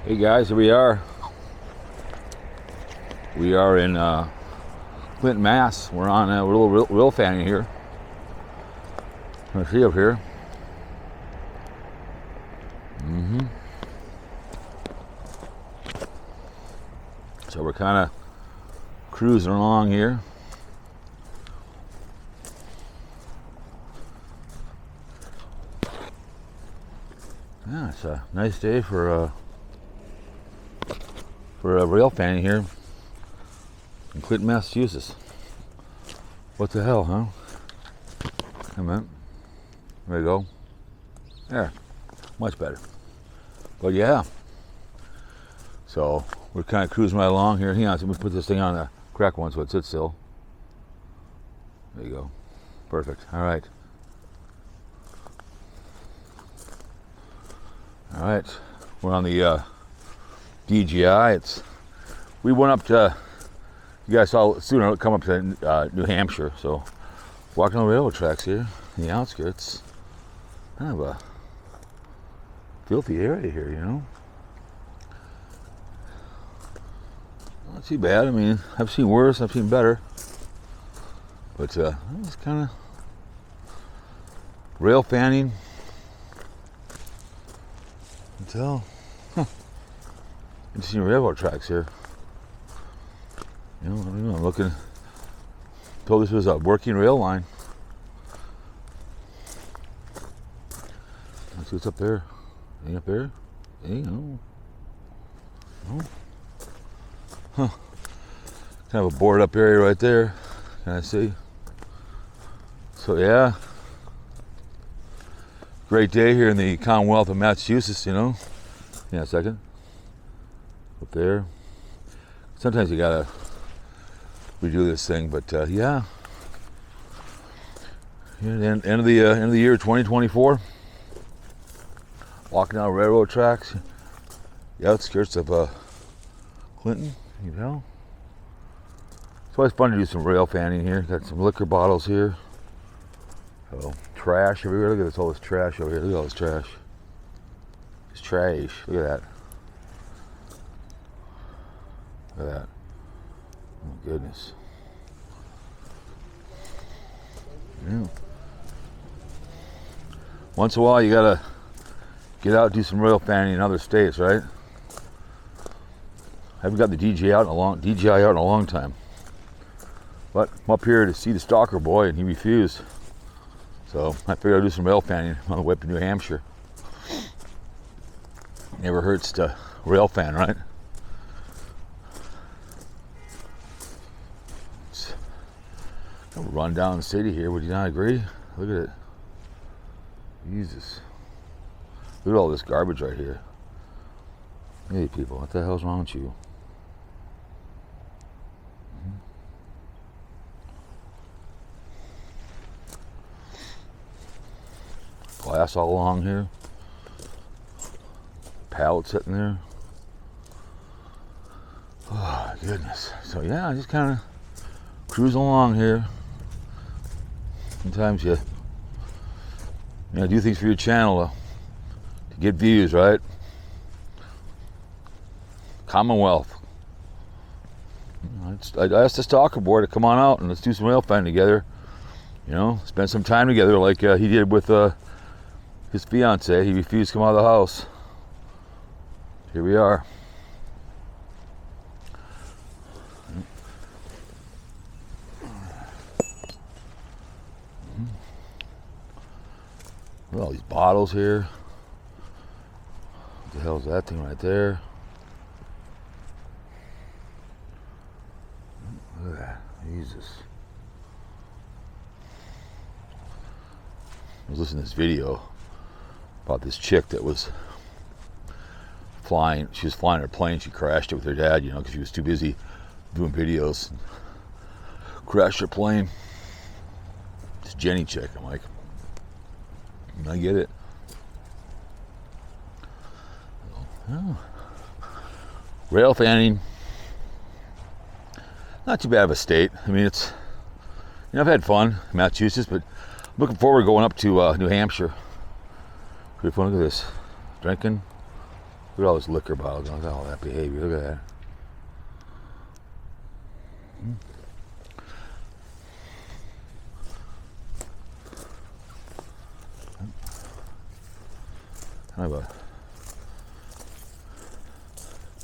Hey guys, here we are. We are in Clinton, Mass. We're on a little rail fanning here. Let's see up here. So we're kind of cruising along here. Yeah, it's a nice day for rail fanning here in Clinton, Massachusetts. What the hell, huh? Come on. There we go. There. Much better. But yeah. So we're kind of cruising right along here. Hang on, let me put this thing on the crack one so it sits still. There you go. Perfect. All right. All right. We're on the DGI. We went up to, you guys saw soon come up to New Hampshire. So walking on the railroad tracks here in the outskirts. Kind of a filthy area here, you know. Not too bad. I mean, I've seen worse, I've seen better. But it's kind of rail fanning until interesting railroad tracks here. You know, I don't know, I'm looking. Told this was a working rail line. Let's see what's up there. Anything up there? Anything? No. Huh. Kind of a boarded up area right there. Can I see? So yeah. Great day here in the Commonwealth of Massachusetts, you know. Yeah, a second. Up there. Sometimes you gotta redo this thing, but yeah. Here at the end of the year 2024. Walking down railroad tracks, the outskirts of Clinton, you know. It's always fun to do some rail fanning here. Got some liquor bottles here. Oh, trash everywhere. Look at this, all this trash over here. Look at all this trash. It's trash. Look at that. Look at that. Oh goodness. Yeah. Once in a while you gotta get out and do some rail fanning in other states, right? I haven't got the DJI out in a long time. But I'm up here to see the stalker boy and he refused. So I figured I'd do some rail fanning on the way up to New Hampshire. Never hurts to rail fan, right? Let's run down the city here, would you not agree? Look at it. Jesus. Look at all this garbage right here. Hey people, what the hell's wrong with you? Glass all along here. Pallets sitting there. Oh my goodness. So yeah, I just kind of cruising along here. Sometimes you do things for your channel to get views, right? Commonwealth. I asked the stalker boy to come on out and let's do some rail fanning together. You know, spend some time together like he did with his fiance. He refused to come out of the house. Here we are. Look at all these bottles here. What the hell is that thing right there? Look at that. Jesus. I was listening to this video about this chick that was flying. She was flying her plane. She crashed it with her dad, you know, because she was too busy doing videos. Crashed her plane. This Jenny chick. I'm like, I get it. Oh. Rail fanning. Not too bad of a state. I mean, it's, you know, I've had fun in Massachusetts, but I'm looking forward to going up to New Hampshire. Pretty fun. Look at this. Drinking. Look at all this liquor bottles. Look at all that behavior. Look at that. Kind of a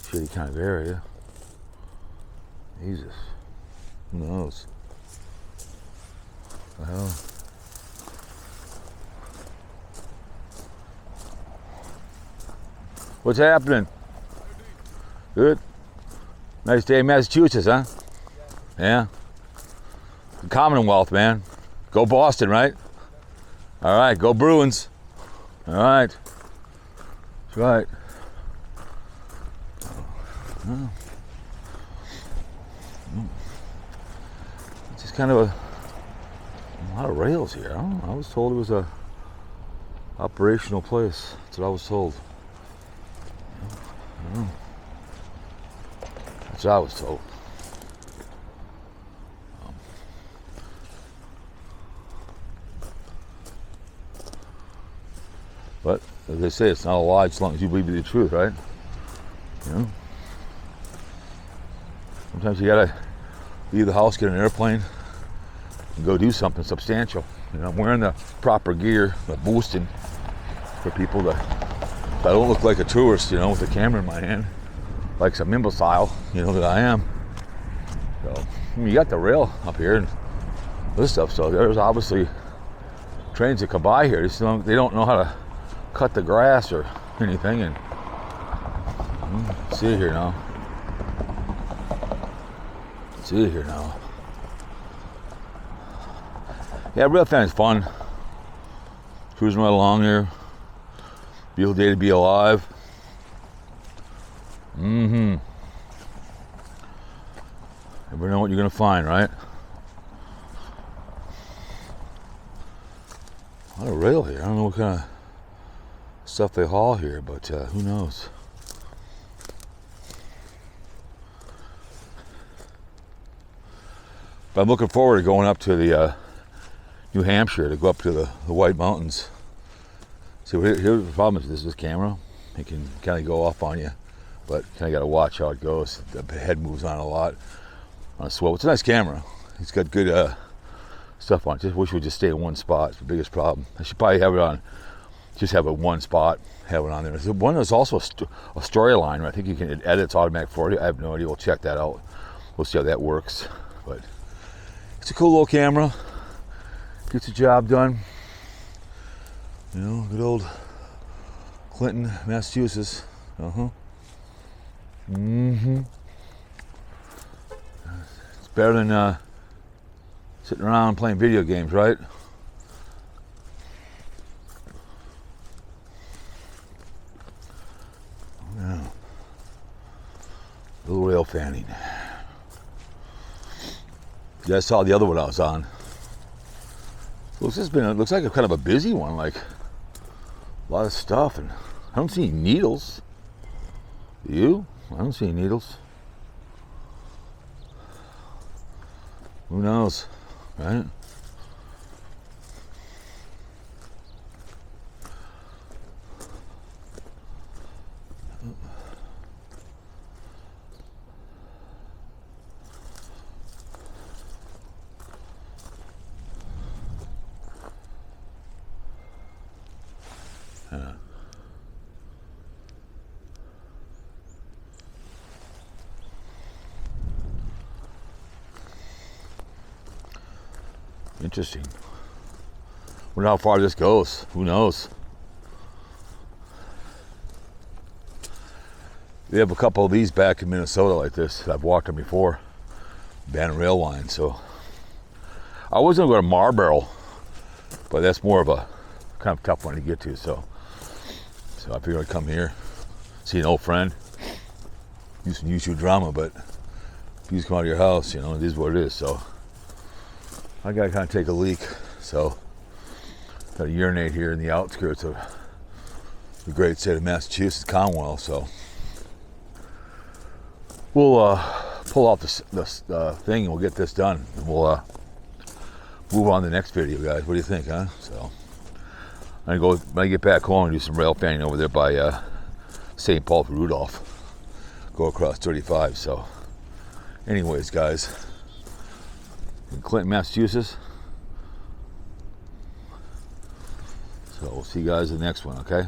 shitty kind of area. Jesus. Who knows? What the hell? What's happening? Good. Nice day in Massachusetts, huh? Yeah. The Commonwealth, man. Go Boston, right? All right, go Bruins. All right. That's right. Oh. It's just kind of a lot of rails here. I don't know. I was told it was a operational place. That's what I was told. That's what I was told. But as they say, it's not a lie as long as you believe the truth, right? You know? Sometimes you gotta leave the house, get an airplane, and go do something substantial. You know, I'm wearing the proper gear, the boosting for people that I don't look like a tourist, you know, with a camera in my hand, like some imbecile, you know, that I am. So, I mean, you got the rail up here and this stuff, so there's obviously trains that come by here. They don't know how to cut the grass or anything, and see it here now. See it here now. Yeah, rail fan is fun. Cruising right along here. Beautiful day to be alive. Never know what you're gonna find, right? A lot of rail here. I don't know what kind of stuff they haul here, but who knows? But I'm looking forward to going up to the New Hampshire, to go up to the White Mountains. So here's the problem: is this camera, it can kind of go off on you, but kind of got to watch how it goes. The head moves on a lot on a swivel. It's a nice camera. It's got good stuff on it. Just wish we would just stay in one spot. It's the biggest problem. I should probably have it on. Just have it one spot. Have it on there. There's one that's also a storyline. I think you can edit. It's automatic for you. I have no idea. We'll check that out. We'll see how that works. But it's a cool little camera. Gets the job done. You know, good old Clinton, Massachusetts. It's better than sitting around playing video games, right? Yeah. A little rail fanning. You guys saw the other one I was on. Looks like a kind of a busy one, like a lot of stuff, and I don't see any needles. Do you? I don't see any needles. Who knows, right? Interesting. Wonder how far this goes. Who knows? They have a couple of these back in Minnesota like this. I've walked them before. Abandoned rail line. So I was gonna go to Marlboro, but that's more of a kind of tough one to get to. So I figured I'd come here, see an old friend, do some YouTube drama. But if you just come out of your house, you know, it is what it is. So I gotta kind of take a leak, so gotta urinate here in the outskirts of the great state of Massachusetts, Commonwealth. So we'll pull off this thing and we'll get this done, and we'll move on to the next video, guys. What do you think, huh? So I'm gonna go when I get back home and do some rail fanning over there by St. Paul for Rudolph. Go across 35. So, anyways, guys, in Clinton, Massachusetts. So we'll see you guys in the next one, okay?